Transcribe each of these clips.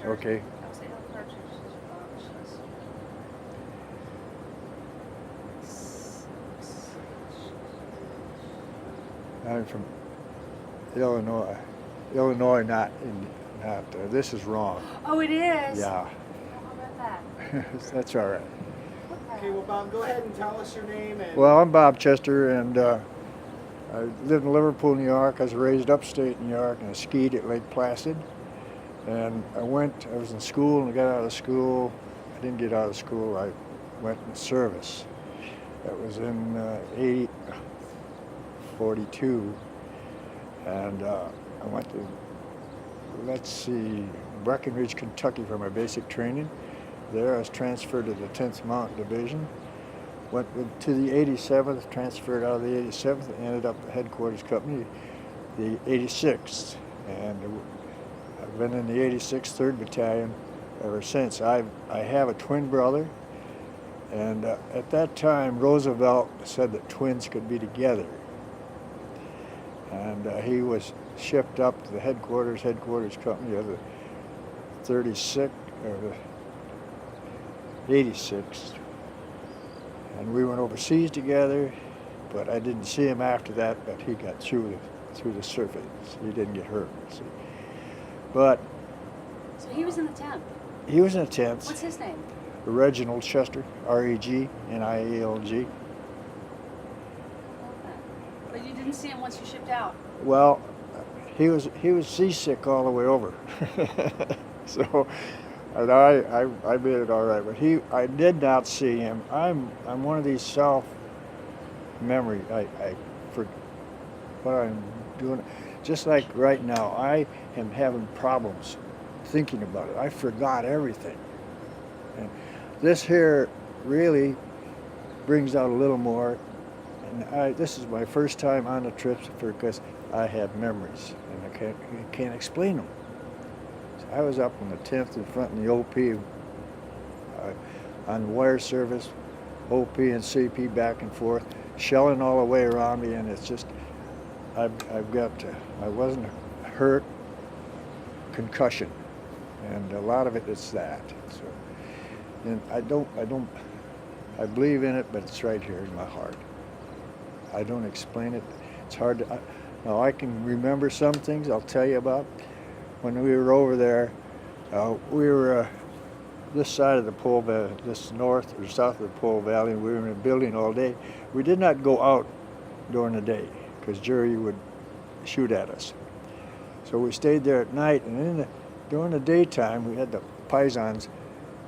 Okay. I'm from Illinois. Illinois, not. This is wrong. Oh, it is? Yeah. How about that? That's all right. Okay, well, Bob, go ahead and tell us your name. And Well, I'm Bob Chester, and I lived in Liverpool, New York. I was raised upstate New York, and I skied at Lake Placid. And I was in school, and I got out of school. I didn't get out of school. I went in service. That was in 42. And I went to, Breckenridge, Kentucky for my basic training. There I was transferred to the 10th Mountain Division. Went to the 87th, transferred out of the 87th, and ended up at the headquarters company, the 86th. And I've been in the 86th, Third Battalion ever since. I have a twin brother, and at that time Roosevelt said that twins could be together. And he was shipped up to the headquarters company of the 36th, or the 86th. And we went overseas together, but I didn't see him after that, but he got through the surface. He didn't get hurt, see. But So he was in the 10th. he was in the 10th. What's his name? Reginald Chester, R-E-G-N-I-A-L-G. But you didn't see him once you shipped out. Well, he was seasick all the way over. So, and I made it all right. But I did not see him. I'm one of these self memory. For what I'm doing, just like right now, I am having problems thinking about it. I forgot everything. And this here really brings out a little more. And this is my first time on the trips because I have memories and I can't explain them. So I was up on the 10th in front in the OP on wire service, OP and CP back and forth, shelling all the way around me, and it's just I wasn't hurt, concussion, and a lot of it is that. So, and I believe in it, but it's right here in my heart. I don't explain it. It's hard to. Now I can remember some things I'll tell you about. When we were over there, we were this side of the Pole Valley, this north or south of the Pole Valley, and we were in a building all day. We did not go out during the day because Jerry would shoot at us. So we stayed there at night, and during the daytime, we had the paisans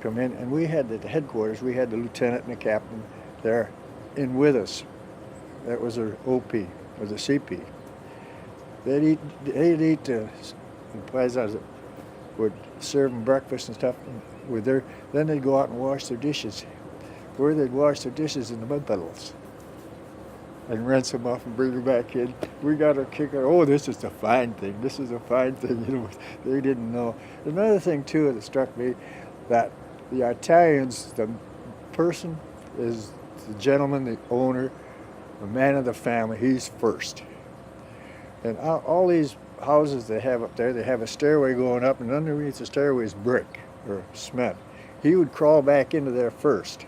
come in, and we had at the headquarters, we had the lieutenant and the captain there in with us. That was their OP, or the CP. They'd eat the paisans would serve them breakfast and stuff then they'd go out and wash their dishes. Where they'd wash their dishes in the mud puddles and rinse them off and bring them back in. We got a kick out, oh, this is a fine thing, this is a fine thing, you know. They didn't know. Another thing too that struck me, that the Italians, the person is the gentleman, the owner, the man of the family, he's first. And all these houses they have up there, they have a stairway going up, and underneath the stairway is brick or cement. He would crawl back into there first.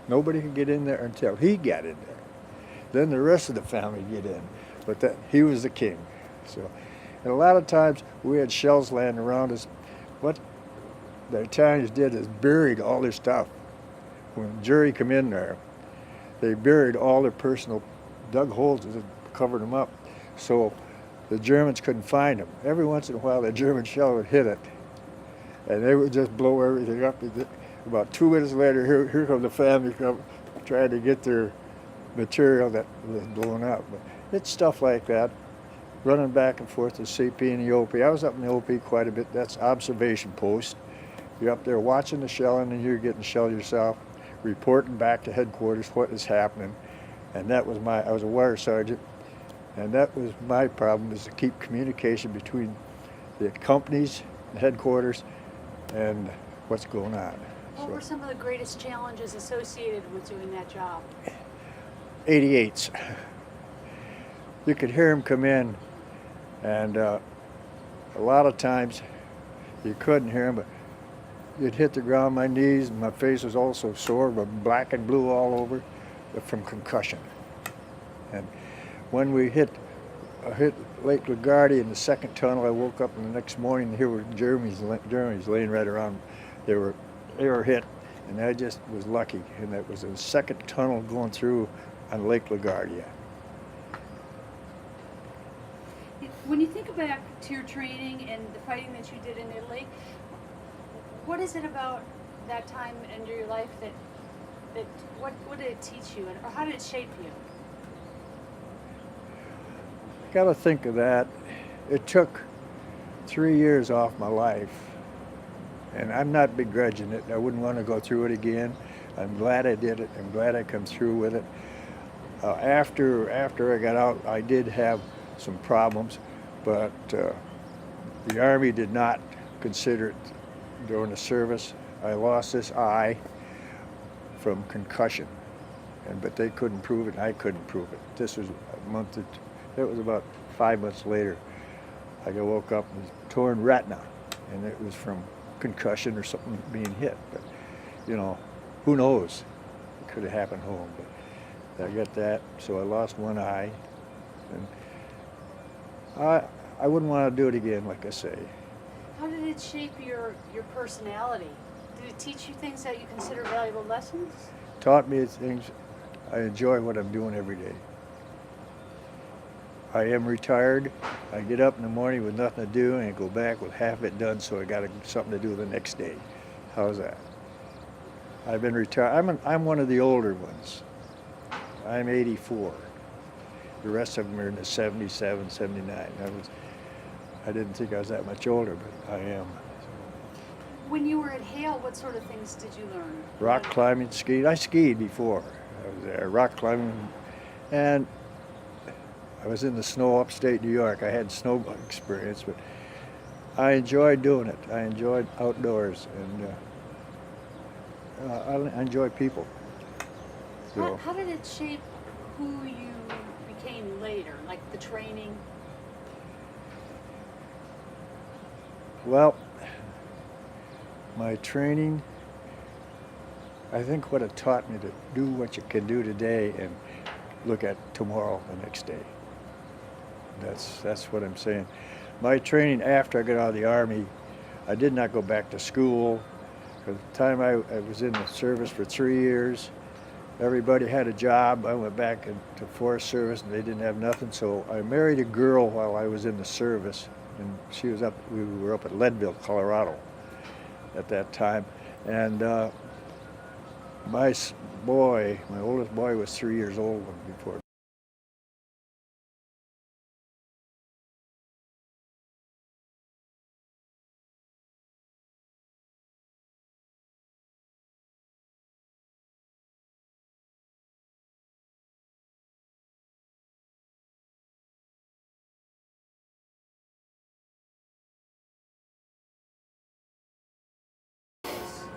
Nobody could get in there until he got in there. Then the rest of the family get in. But he was the king. So, and a lot of times we had shells laying around us. What the Italians did is buried all their stuff. When Jerry come in there, they buried all their personal, dug holes and covered them up. So the Germans couldn't find them. Every once in a while, the German shell would hit it, and they would just blow everything up. About 2 minutes later, here come the family trying to get their material that was blown up. But it's stuff like that, running back and forth to CP and the OP. I was up in the OP quite a bit. That's observation post. You're up there watching the shelling, and you're getting shelled yourself, reporting back to headquarters what is happening. And that was I was a wire sergeant. And that was my problem, is to keep communication between the companies, the headquarters, and what's going on. What were some of the greatest challenges associated with doing that job? 88s. You could hear them come in, and a lot of times you couldn't hear them, but it hit the ground, my knees, and my face was also sore, but black and blue all over, but from concussion. And when we hit Lake LaGuardia in the second tunnel, I woke up in the next morning and here were Germans laying right around. They were hit, and I just was lucky. And that was the second tunnel going through on Lake LaGuardia. When you think back to your training and the fighting that you did in Italy, what is it about that time in your life that what did it teach you, or how did it shape you? Got to think of that. It took 3 years off my life, and I'm not begrudging it. I wouldn't want to go through it again. I'm glad I did it. I'm glad I come through with it. After I got out, I did have some problems, but the Army did not consider it during the service. I lost this eye from concussion, but they couldn't prove it, and I couldn't prove it. This was a month or two. It was about 5 months later. I woke up with torn retina, and it was from concussion or something being hit. But, you know, who knows? It could have happened home. But I got that, so I lost one eye. And I wouldn't want to do it again, like I say. How did it shape your personality? Did it teach you things that you consider valuable lessons? Taught me things. I enjoy what I'm doing every day. I am retired. I get up in the morning with nothing to do and go back with half it done, so I got something to do the next day. How's that? I've been retired. I'm one of the older ones. I'm 84. The rest of them are in the 77, 79. I didn't think I was that much older, but I am. When you were at Hale, what sort of things did you learn? Rock climbing, skiing. I skied before. I was there. Rock climbing, and I was in the snow upstate New York. I had snow experience, but I enjoyed doing it. I enjoyed outdoors, and I enjoy people. So, How did it shape who you became later, like the training? well, my training, I think what it taught me to do what you can do today and look at tomorrow, the next day. That's what I'm saying. My training after I got out of the Army, I did not go back to school. By the time I was in the service for 3 years, everybody had a job. I went back into Forest Service and they didn't have nothing. So I married a girl while I was in the service, and we were up at Leadville, Colorado at that time. And my oldest boy was 3 years old before.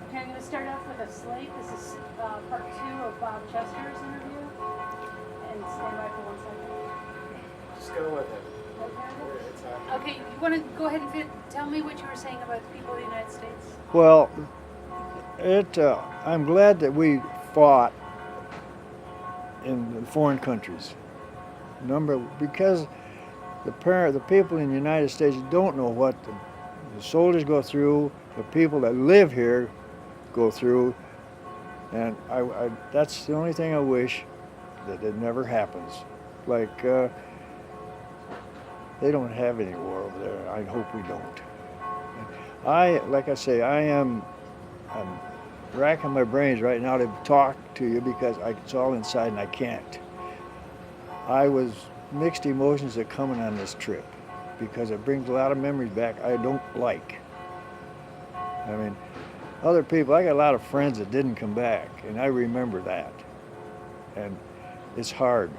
Okay, I'm going to start off with a slate. This is part 2 of Bob Chester's interview. And stand by for 1 second. Just go with it. Okay, you want to go ahead and tell me what you were saying about the people of the United States? Well, I'm glad that we fought in the foreign countries. Because the people in the United States don't know what the soldiers go through, the people that live here go through, and that's the only thing I wish that it never happens. Like, they don't have any war over there. I hope we don't. Like I say, I'm racking my brains right now to talk to you because it's all inside and I can't. I was mixed emotions are coming on this trip because it brings a lot of memories back I don't like. I mean, other people, I got a lot of friends that didn't come back, and I remember that. And it's hard.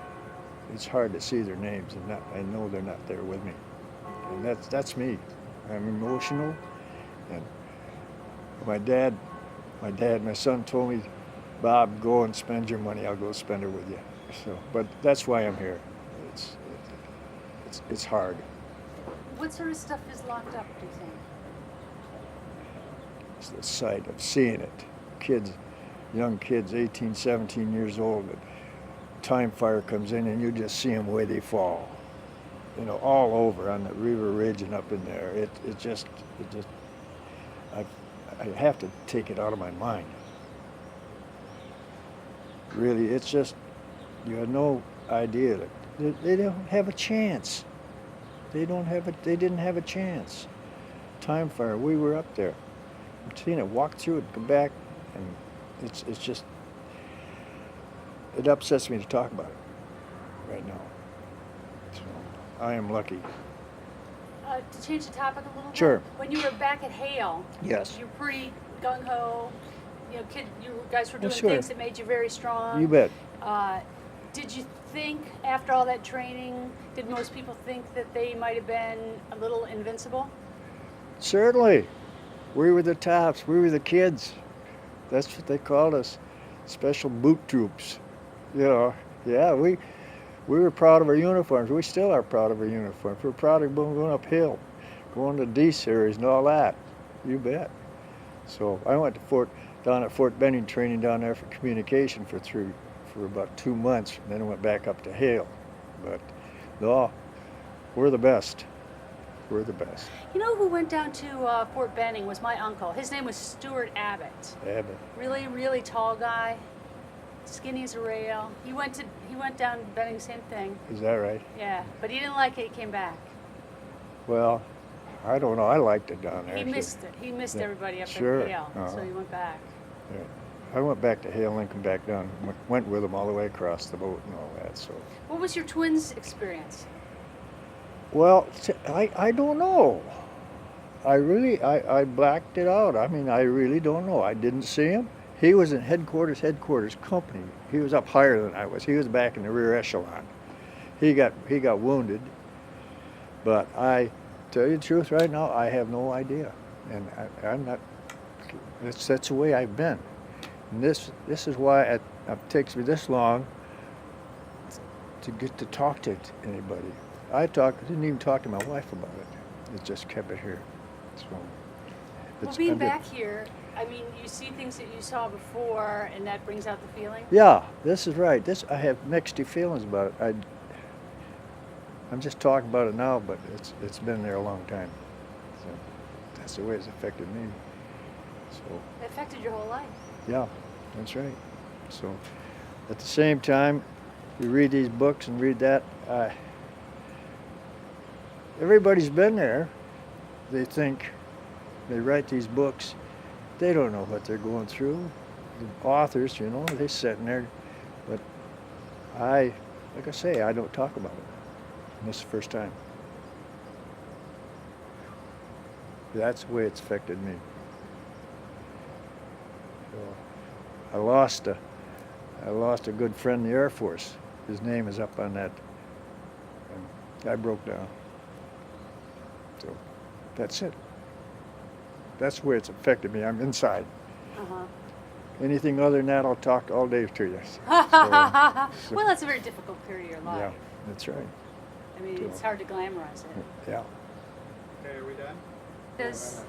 It's hard to see their names, and I know they're not there with me. And that's me. I'm emotional. And my son told me, Bob, go and spend your money. I'll go spend it with you. So, but that's why I'm here. It's hard. What sort of stuff is locked up, do you think? the sight of seeing it. Kids, young kids, 18, 17 years old, time fire comes in and you just see them where they fall. You know, all over on the River Ridge and up in there. It just, I have to take it out of my mind. Really, it's just, you have no idea that they don't have a chance. They didn't have a chance. Time fire, we were up there. I've seen it, walk through it, come back, and it's just, it upsets me to talk about it right now. So I am lucky. To change the topic a little bit. Sure. When you were back at Hale, Yes. you're pretty gung ho. You know, you guys were doing sure. things that made you very strong. You bet. Did you think, after all that training, did most people think that they might have been a little invincible? Certainly. We were the tops. We were the kids. That's what they called us. Special boot troops. You know, yeah, we were proud of our uniforms. We still are proud of our uniforms. We're proud of going uphill, going to D series and all that. You bet. So I went to down at Fort Benning, training down there for communication for about 2 months. And then I went back up to Hale. But no, we're the best. We're the best. You know who went down to Fort Benning was my uncle. His name was Stuart Abbott. Abbie. Really, really tall guy, skinny as a rail. He went down to Benning, same thing. Is that right? Yeah, but he didn't like it. He came back. Well, I don't know. I liked it down there. He missed it. He missed Yeah. everybody up Sure. at Hale, Uh-huh. so he went back. Yeah. I went back to Hale and come back down. Went with them all the way across the boat and all that. So. What was your twins' experience? Well, I don't know. I blacked it out. I mean, I really don't know. I didn't see him. He was in headquarters company. He was up higher than I was. He was back in the rear echelon. He got wounded. But I tell you the truth right now, I have no idea. And I'm not, that's the way I've been. And this is why it takes me this long to get to talk to anybody. I didn't even talk to my wife about it. It just kept it here. So, Well, being back here, I mean, you see things that you saw before, and that brings out the feeling. Yeah, this is right. I have mixed feelings about it. I'm just talking about it now, but it's been there a long time. So that's the way it's affected me. So It affected your whole life. yeah, that's right. So at the same time, you read these books and read that. Everybody's been there. They think, they write these books. They don't know what they're going through. The authors, you know, they're sitting there. But like I say, I don't talk about it. And this is the first time. That's the way it's affected me. So, I lost a good friend in the Air Force. His name is up on that. And I broke down. So that's it. That's where it's affected me. I'm inside. Uh-huh. Anything other than that, I'll talk all day to you. Well, that's a very difficult period of your life. Yeah, that's right. I mean, it's hard to glamorize it. Yeah. Okay, are we done? Does